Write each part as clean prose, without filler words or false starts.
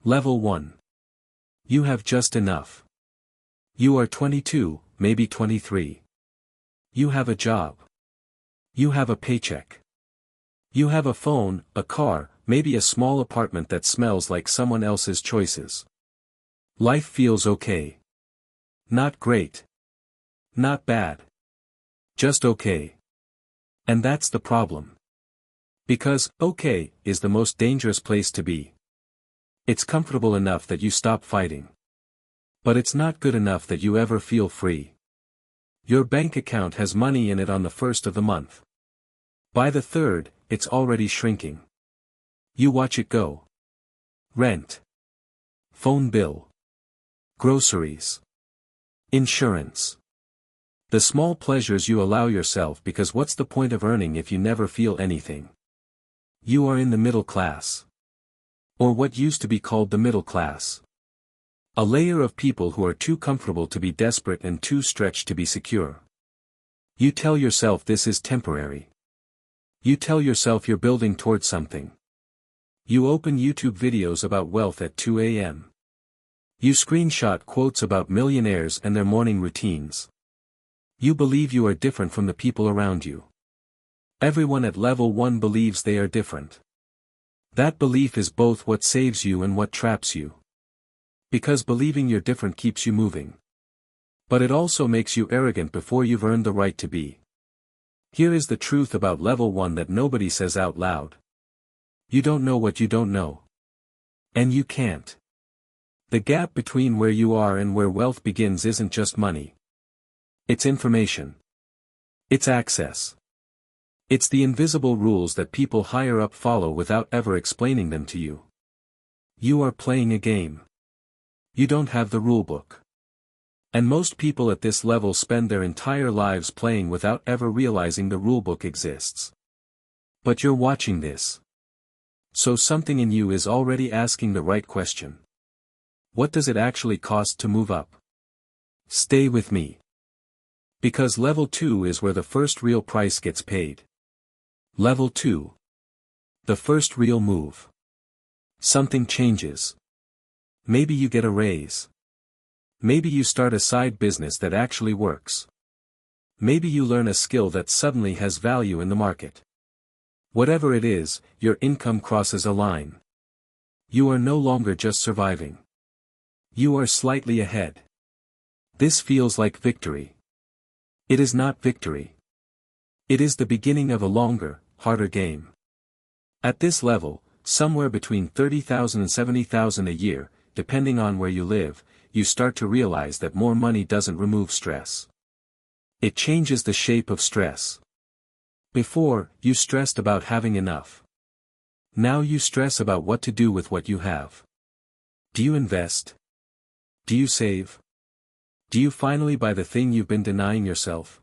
Level 1. You have just enough. You are 22, maybe 23. You have a job. You have a paycheck. You have a phone, a car, maybe a small apartment that smells like someone else's choices. Life feels okay. Not great. Not bad. Just okay. And that's the problem. Because, okay, is the most dangerous place to be. It's comfortable enough that you stop fighting. But it's not good enough that you ever feel free. Your bank account has money in it on the first of the month. By the third, it's already shrinking. You watch it go. Rent. Phone bill. Groceries. Insurance. The small pleasures you allow yourself, because what's the point of earning if you never feel anything? You are in the middle class. Or what used to be called the middle class. A layer of people who are too comfortable to be desperate and too stretched to be secure. You tell yourself this is temporary. You tell yourself you're building towards something. You open YouTube videos about wealth at 2 a.m. You screenshot quotes about millionaires and their morning routines. You believe you are different from the people around you. Everyone at level 1 believes they are different. That belief is both what saves you and what traps you. Because believing you're different keeps you moving. But it also makes you arrogant before you've earned the right to be. Here is the truth about level 1 that nobody says out loud. You don't know what you don't know. And you can't. The gap between where you are and where wealth begins isn't just money. It's information. It's access. It's the invisible rules that people higher up follow without ever explaining them to you. You are playing a game. You don't have the rulebook. And most people at this level spend their entire lives playing without ever realizing the rulebook exists. But you're watching this. So something in you is already asking the right question. What does it actually cost to move up? Stay with me. Because level 2 is where the first real price gets paid. Level 2. The first real move. Something changes. Maybe you get a raise. Maybe you start a side business that actually works. Maybe you learn a skill that suddenly has value in the market. Whatever it is, your income crosses a line. You are no longer just surviving. You are slightly ahead. This feels like victory. It is not victory. It is the beginning of a longer, harder game. At this level, somewhere between 30,000 and 70,000 a year, depending on where you live, you start to realize that more money doesn't remove stress. It changes the shape of stress. Before, you stressed about having enough. Now you stress about what to do with what you have. Do you invest? Do you save? Do you finally buy the thing you've been denying yourself?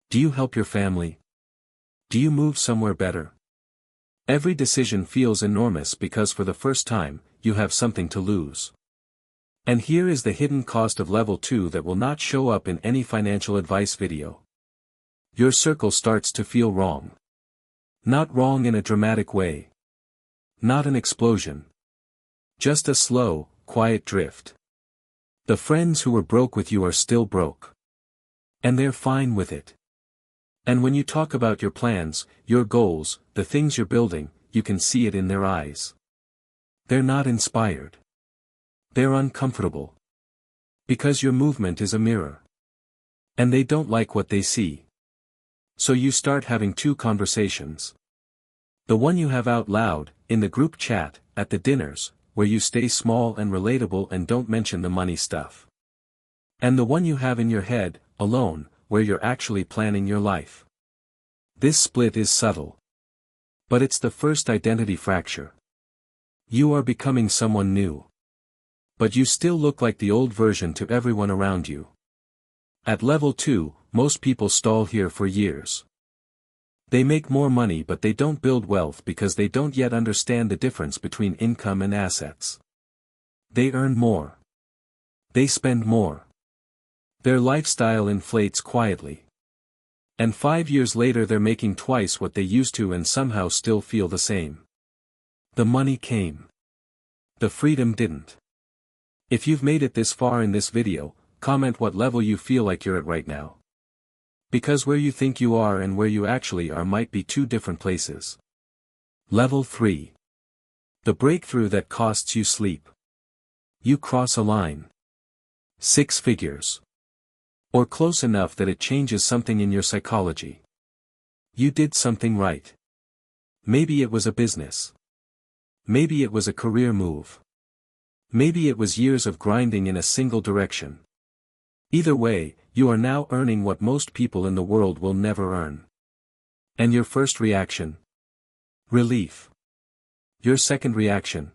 Do you help your family? Do you move somewhere better? Every decision feels enormous because for the first time, you have something to lose. And here is the hidden cost of level 2 that will not show up in any financial advice video. Your circle starts to feel wrong. Not wrong in a dramatic way. Not an explosion. Just a slow, quiet drift. The friends who were broke with you are still broke. And they're fine with it. And when you talk about your plans, your goals, the things you're building, you can see it in their eyes. They're not inspired. They're uncomfortable. Because your movement is a mirror. And they don't like what they see. So you start having two conversations. The one you have out loud, in the group chat, at the dinners, where you stay small and relatable and don't mention the money stuff. And the one you have in your head, alone, where you're actually planning your life. This split is subtle. But it's the first identity fracture. You are becoming someone new. But you still look like the old version to everyone around you. At level 2, most people stall here for years. They make more money but they don't build wealth because they don't yet understand the difference between income and assets. They earn more. They spend more. Their lifestyle inflates quietly. And 5 years later they're making twice what they used to and somehow still feel the same. The money came. The freedom didn't. If you've made it this far in this video, comment what level you feel like you're at right now. Because where you think you are and where you actually are might be two different places. Level 3. The breakthrough that costs you sleep. You cross a line. 6 figures. Or close enough that it changes something in your psychology. You did something right. Maybe it was a business. Maybe it was a career move. Maybe it was years of grinding in a single direction. Either way, you are now earning what most people in the world will never earn. And your first reaction? Relief. Your second reaction?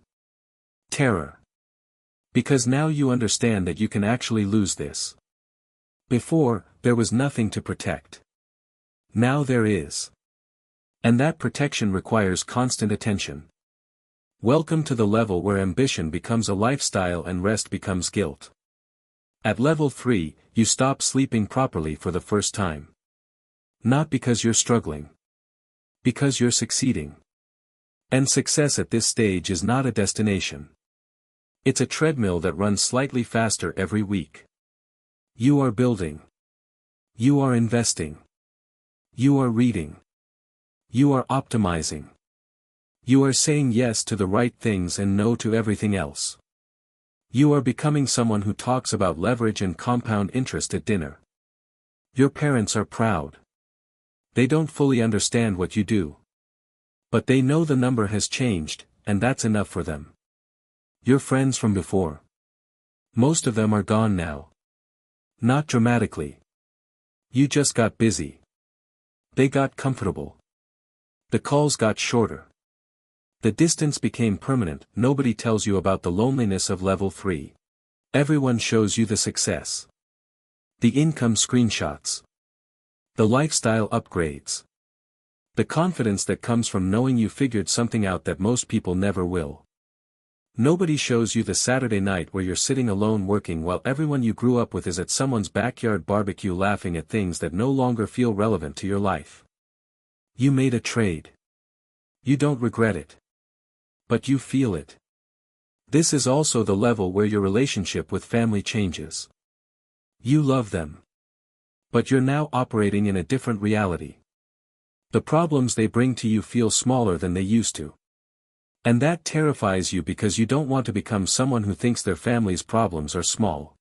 Terror. Because now you understand that you can actually lose this. Before, there was nothing to protect. Now there is. And that protection requires constant attention. Welcome to the level where ambition becomes a lifestyle and rest becomes guilt. At level 3, you stop sleeping properly for the first time. Not because you're struggling. Because you're succeeding. And success at this stage is not a destination. It's a treadmill that runs slightly faster every week. You are building. You are investing. You are reading. You are optimizing. You are saying yes to the right things and no to everything else. You are becoming someone who talks about leverage and compound interest at dinner. Your parents are proud. They don't fully understand what you do. But they know the number has changed, and that's enough for them. Your friends from before. Most of them are gone now. Not dramatically. You just got busy. They got comfortable. The calls got shorter. The distance became permanent. Nobody tells you about the loneliness of level 3. Everyone shows you the success. The income screenshots. The lifestyle upgrades. The confidence that comes from knowing you figured something out that most people never will. Nobody shows you the Saturday night where you're sitting alone working while everyone you grew up with is at someone's backyard barbecue laughing at things that no longer feel relevant to your life. You made a trade. You don't regret it. But you feel it. This is also the level where your relationship with family changes. You love them. But you're now operating in a different reality. The problems they bring to you feel smaller than they used to. And that terrifies you because you don't want to become someone who thinks their family's problems are small.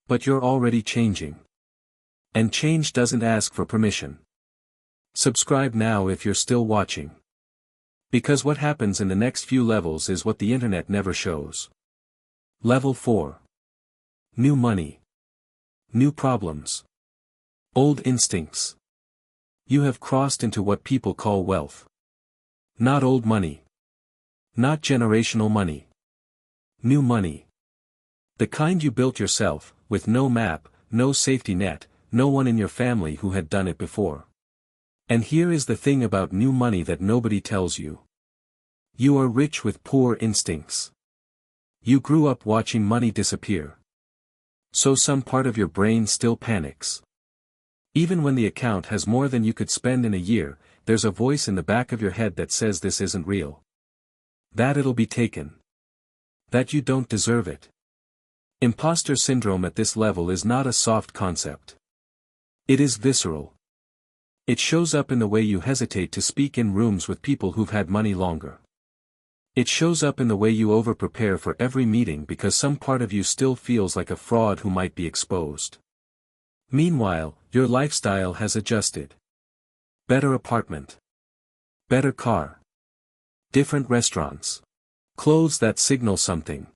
But you're already changing. And change doesn't ask for permission. Subscribe now if you're still watching. Because what happens in the next few levels is what the internet never shows. Level 4. New money. New problems. Old instincts. You have crossed into what people call wealth. Not old money. Not generational money. New money. The kind you built yourself, with no map, no safety net, no one in your family who had done it before. And here is the thing about new money that nobody tells you. You are rich with poor instincts. You grew up watching money disappear. So some part of your brain still panics. Even when the account has more than you could spend in a year, there's a voice in the back of your head that says this isn't real. That it'll be taken. That you don't deserve it. Imposter syndrome at this level is not a soft concept. It is visceral. It shows up in the way you hesitate to speak in rooms with people who've had money longer. It shows up in the way you over-prepare for every meeting because some part of you still feels like a fraud who might be exposed. Meanwhile, your lifestyle has adjusted. Better apartment. Better car. Different restaurants. Clothes that signal something.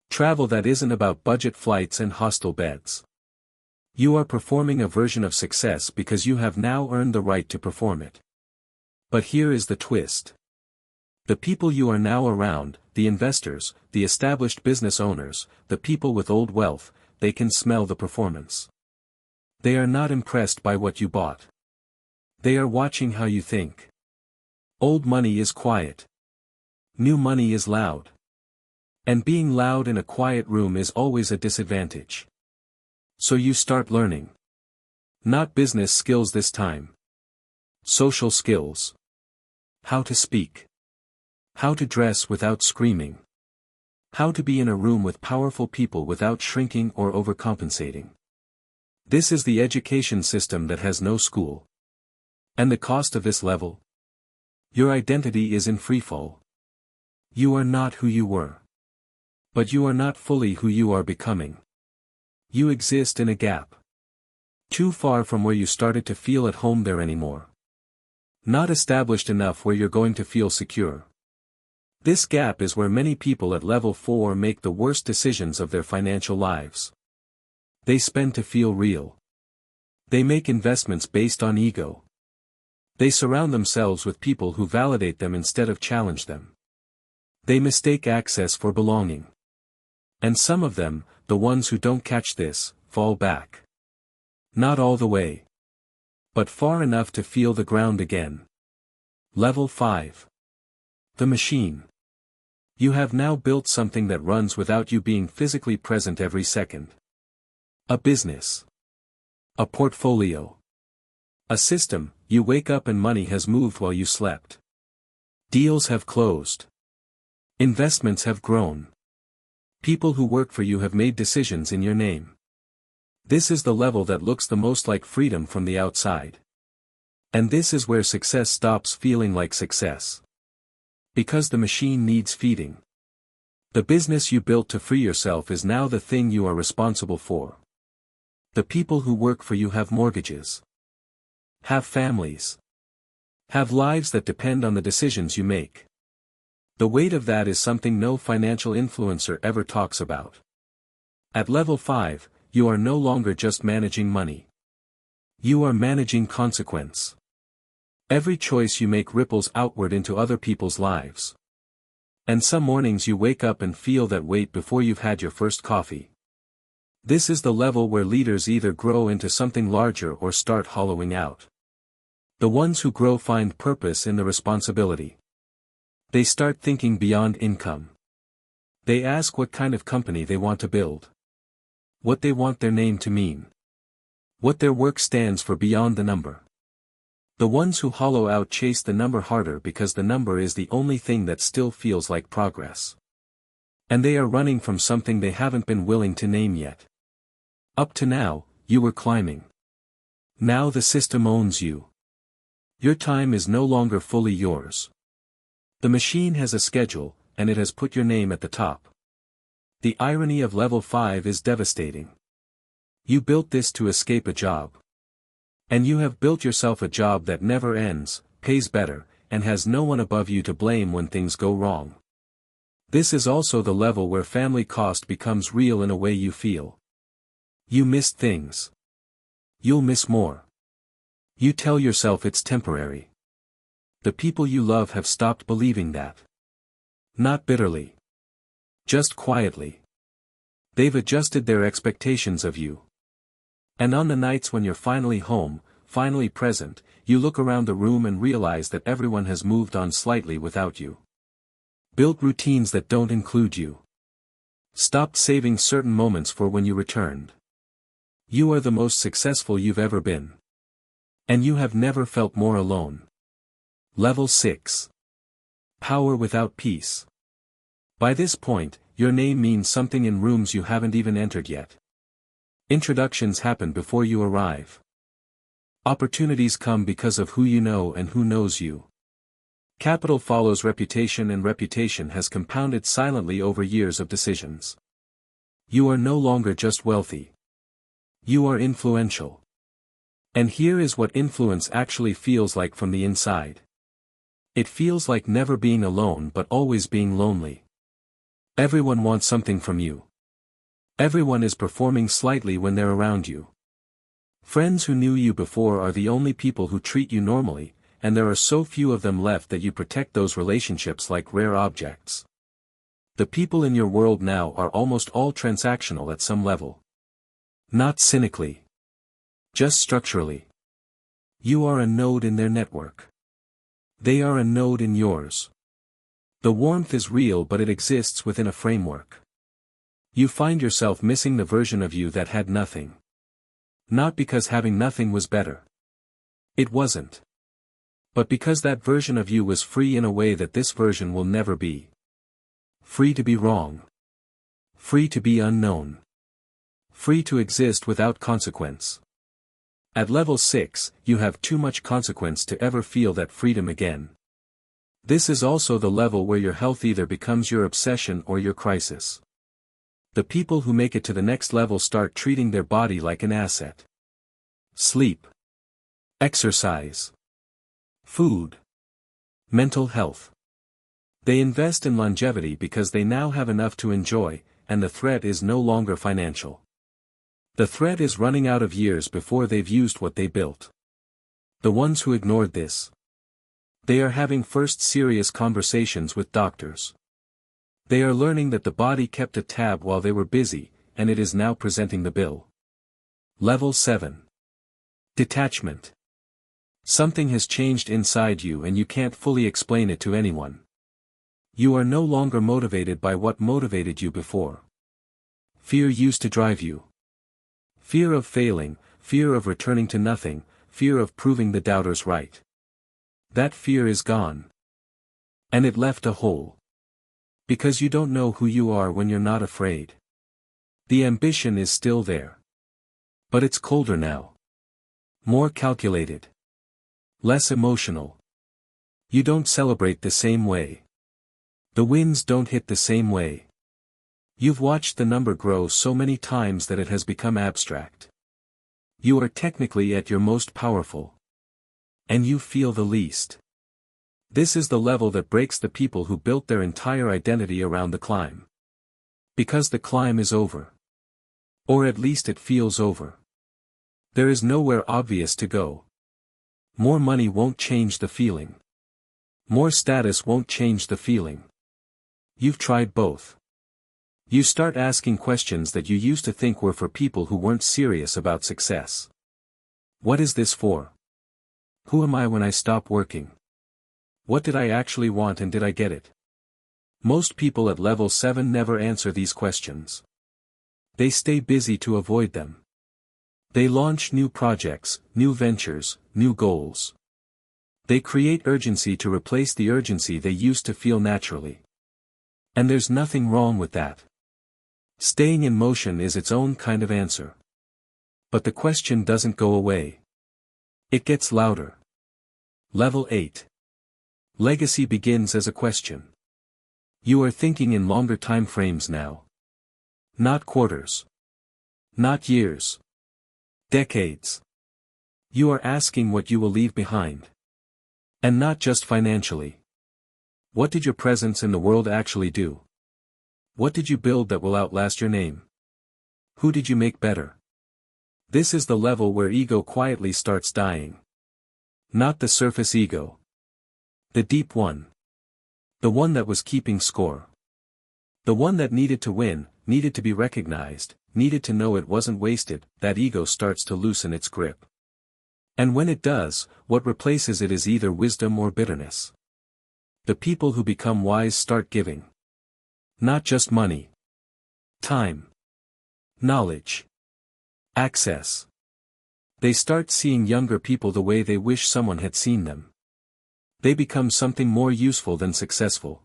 Travel that isn't about budget flights and hostel beds. You are performing a version of success because you have now earned the right to perform it. But here is the twist. The people you are now around, the investors, the established business owners, the people with old wealth, they can smell the performance. They are not impressed by what you bought. They are watching how you think. Old money is quiet. New money is loud. And being loud in a quiet room is always a disadvantage. So you start learning. Not business skills this time. Social skills. How to speak. How to dress without screaming. How to be in a room with powerful people without shrinking or overcompensating. This is the education system that has no school. And the cost of this level? Your identity is in freefall. You are not who you were. But you are not fully who you are becoming. You exist in a gap. Too far from where you started to feel at home there anymore. Not established enough where you're going to feel secure. This gap is where many people at level 4 make the worst decisions of their financial lives. They spend to feel real. They make investments based on ego. They surround themselves with people who validate them instead of challenge them. They mistake access for belonging. And some of them, the ones who don't catch this, fall back. Not all the way. But far enough to feel the ground again. Level 5. The machine. You have now built something that runs without you being physically present every second. A business. A portfolio. A system. You wake up and money has moved while you slept. Deals have closed. Investments have grown. People who work for you have made decisions in your name. This is the level that looks the most like freedom from the outside. And this is where success stops feeling like success. Because the machine needs feeding. The business you built to free yourself is now the thing you are responsible for. The people who work for you have mortgages. Have families. Have lives that depend on the decisions you make. The weight of that is something no financial influencer ever talks about. At level 5, you are no longer just managing money. You are managing consequence. Every choice you make ripples outward into other people's lives. And some mornings you wake up and feel that weight before you've had your first coffee. This is the level where leaders either grow into something larger or start hollowing out. The ones who grow find purpose in the responsibility. They start thinking beyond income. They ask what kind of company they want to build. What they want their name to mean. What their work stands for beyond the number. The ones who hollow out chase the number harder because the number is the only thing that still feels like progress. And they are running from something they haven't been willing to name yet. Up to now, you were climbing. Now the system owns you. Your time is no longer fully yours. The machine has a schedule, and it has put your name at the top. The irony of level 5 is devastating. You built this to escape a job. And you have built yourself a job that never ends, pays better, and has no one above you to blame when things go wrong. This is also the level where family cost becomes real in a way you feel. You missed things. You'll miss more. You tell yourself it's temporary. The people you love have stopped believing that. Not bitterly. Just quietly. They've adjusted their expectations of you. And on the nights when you're finally home, finally present, you look around the room and realize that everyone has moved on slightly without you. Built routines that don't include you. Stopped saving certain moments for when you returned. You are the most successful you've ever been. And you have never felt more alone. Level 6. Power without peace. By this point, your name means something in rooms you haven't even entered yet. Introductions happen before you arrive. Opportunities come because of who you know and who knows you. Capital follows reputation, and reputation has compounded silently over years of decisions. You are no longer just wealthy. You are influential. And here is what influence actually feels like from the inside. It feels like never being alone but always being lonely. Everyone wants something from you. Everyone is performing slightly when they're around you. Friends who knew you before are the only people who treat you normally, and there are so few of them left that you protect those relationships like rare objects. The people in your world now are almost all transactional at some level. Not cynically. Just structurally. You are a node in their network. They are a node in yours. The warmth is real, but it exists within a framework. You find yourself missing the version of you that had nothing. Not because having nothing was better. It wasn't. But because that version of you was free in a way that this version will never be. Free to be wrong. Free to be unknown. Free to exist without consequence. At level 6, you have too much consequence to ever feel that freedom again. This is also the level where your health either becomes your obsession or your crisis. The people who make it to the next level start treating their body like an asset. Sleep. Exercise. Food. Mental health. They invest in longevity because they now have enough to enjoy, and the threat is no longer financial. The threat is running out of years before they've used what they built. The ones who ignored this. They are having first serious conversations with doctors. They are learning that the body kept a tab while they were busy, and it is now presenting the bill. Level 7. Detachment. Something has changed inside you and you can't fully explain it to anyone. You are no longer motivated by what motivated you before. Fear used to drive you. Fear of failing, fear of returning to nothing, fear of proving the doubters right. That fear is gone. And it left a hole. Because you don't know who you are when you're not afraid. The ambition is still there. But it's colder now. More calculated. Less emotional. You don't celebrate the same way. The wins don't hit the same way. You've watched the number grow so many times that it has become abstract. You are technically at your most powerful. And you feel the least. This is the level that breaks the people who built their entire identity around the climb. Because the climb is over. Or at least it feels over. There is nowhere obvious to go. More money won't change the feeling. More status won't change the feeling. You've tried both. You start asking questions that you used to think were for people who weren't serious about success. What is this for? Who am I when I stop working? What did I actually want and did I get it? Most people at level 7 never answer these questions. They stay busy to avoid them. They launch new projects, new ventures, new goals. They create urgency to replace the urgency they used to feel naturally. And there's nothing wrong with that. Staying in motion is its own kind of answer. But the question doesn't go away. It gets louder. Level 8. Legacy begins as a question. You are thinking in longer time frames now. Not quarters. Not years. Decades. You are asking what you will leave behind. And not just financially. What did your presence in the world actually do? What did you build that will outlast your name? Who did you make better? This is the level where ego quietly starts dying. Not the surface ego. The deep one. The one that was keeping score. The one that needed to win, needed to be recognized, needed to know it wasn't wasted. That ego starts to loosen its grip. And when it does, what replaces it is either wisdom or bitterness. The people who become wise start giving. Not just money. Time. Knowledge. Access. They start seeing younger people the way they wish someone had seen them. They become something more useful than successful.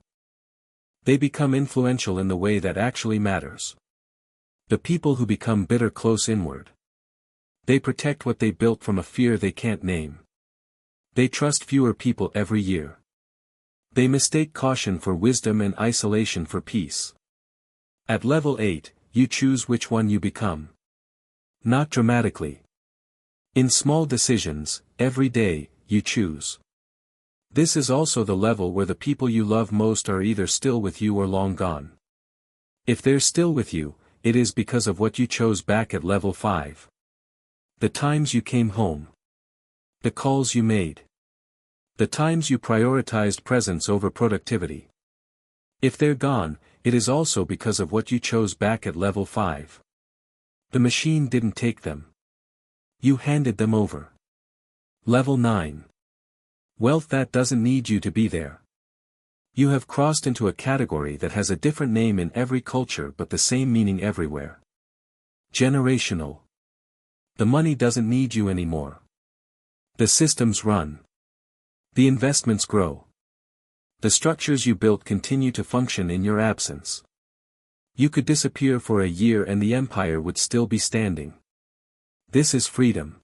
They become influential in the way that actually matters. The people who become bitter close inward. They protect what they built from a fear they can't name. They trust fewer people every year. They mistake caution for wisdom and isolation for peace. At level 8, you choose which one you become. Not dramatically. In small decisions, every day, you choose. This is also the level where the people you love most are either still with you or long gone. If they're still with you, it is because of what you chose back at level 5. The times you came home. The calls you made. The times you prioritized presence over productivity. If they're gone, it is also because of what you chose back at level 5. The machine didn't take them. You handed them over. Level 9. Wealth that doesn't need you to be there. You have crossed into a category that has a different name in every culture but the same meaning everywhere. Generational. The money doesn't need you anymore. The systems run. The investments grow. The structures you built continue to function in your absence. You could disappear for a year and the empire would still be standing. This is freedom.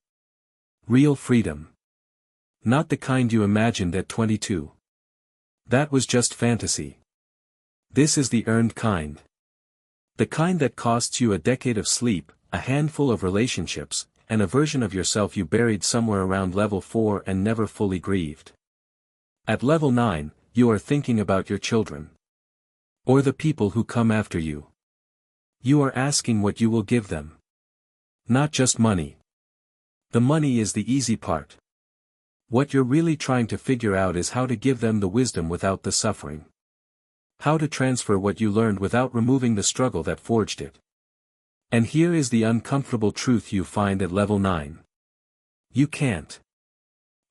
Real freedom. Not the kind you imagined at 22. That was just fantasy. This is the earned kind. The kind that costs you a decade of sleep, a handful of relationships, and a version of yourself you buried somewhere around level 4 and never fully grieved. At level 9, you are thinking about your children. Or the people who come after you. You are asking what you will give them. Not just money. The money is the easy part. What you're really trying to figure out is how to give them the wisdom without the suffering. How to transfer what you learned without removing the struggle that forged it. And here is the uncomfortable truth you find at level 9. You can't.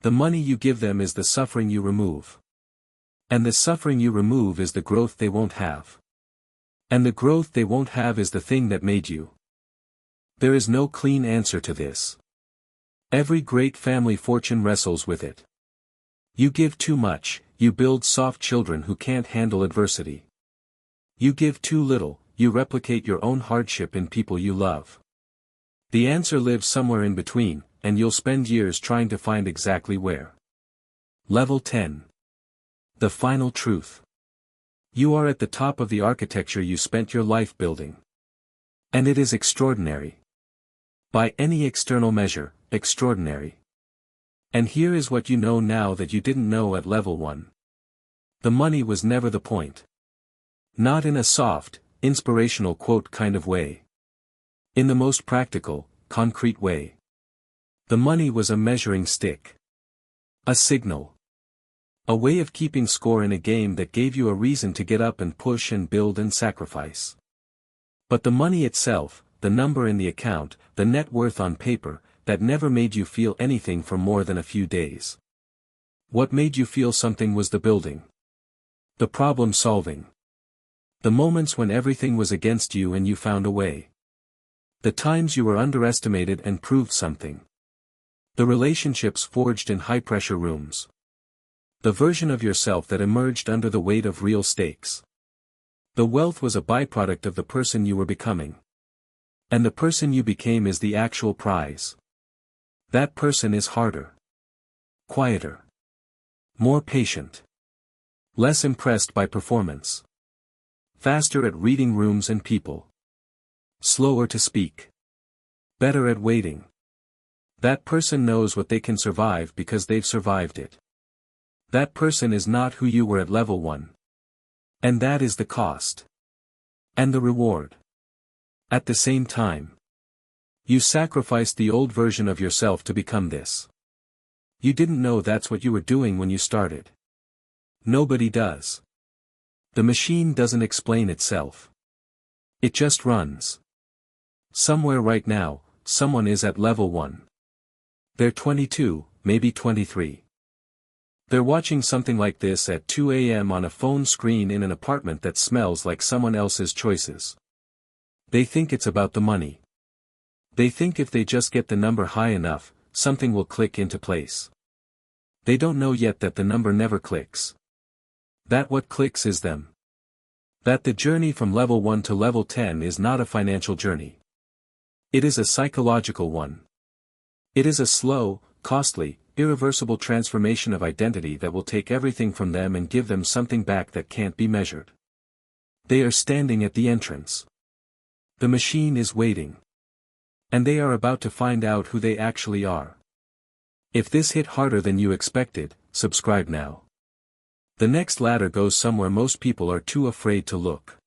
The money you give them is the suffering you remove. And the suffering you remove is the growth they won't have. And the growth they won't have is the thing that made you. There is no clean answer to this. Every great family fortune wrestles with it. You give too much, you build soft children who can't handle adversity. You give too little, you replicate your own hardship in people you love. The answer lives somewhere in between, and you'll spend years trying to find exactly where. Level 10. The final truth. You are at the top of the architecture you spent your life building. And it is extraordinary. By any external measure, extraordinary. And here is what you know now that you didn't know at level 1. The money was never the point. Not in a soft, inspirational quote kind of way. In the most practical, concrete way. The money was a measuring stick. A signal. A way of keeping score in a game that gave you a reason to get up and push and build and sacrifice. But the money itself, the number in the account, the net worth on paper, that never made you feel anything for more than a few days. What made you feel something was the building. The problem solving. The moments when everything was against you and you found a way. The times you were underestimated and proved something. The relationships forged in high-pressure rooms. The version of yourself that emerged under the weight of real stakes. The wealth was a byproduct of the person you were becoming. And the person you became is the actual prize. That person is harder. Quieter. More patient. Less impressed by performance. Faster at reading rooms and people. Slower to speak. Better at waiting. That person knows what they can survive because they've survived it. That person is not who you were at level 1. And that is the cost. And the reward. At the same time. You sacrificed the old version of yourself to become this. You didn't know that's what you were doing when you started. Nobody does. The machine doesn't explain itself. It just runs. Somewhere right now, someone is at level 1. They're 22, maybe 23. They're watching something like this at 2 a.m. on a phone screen in an apartment that smells like someone else's choices. They think it's about the money. They think if they just get the number high enough, something will click into place. They don't know yet that the number never clicks. That what clicks is them. That the journey from level 1 to level 10 is not a financial journey. It is a psychological one. It is a slow, costly, irreversible transformation of identity that will take everything from them and give them something back that can't be measured. They are standing at the entrance. The machine is waiting. And they are about to find out who they actually are. If this hit harder than you expected, subscribe now. The next ladder goes somewhere most people are too afraid to look.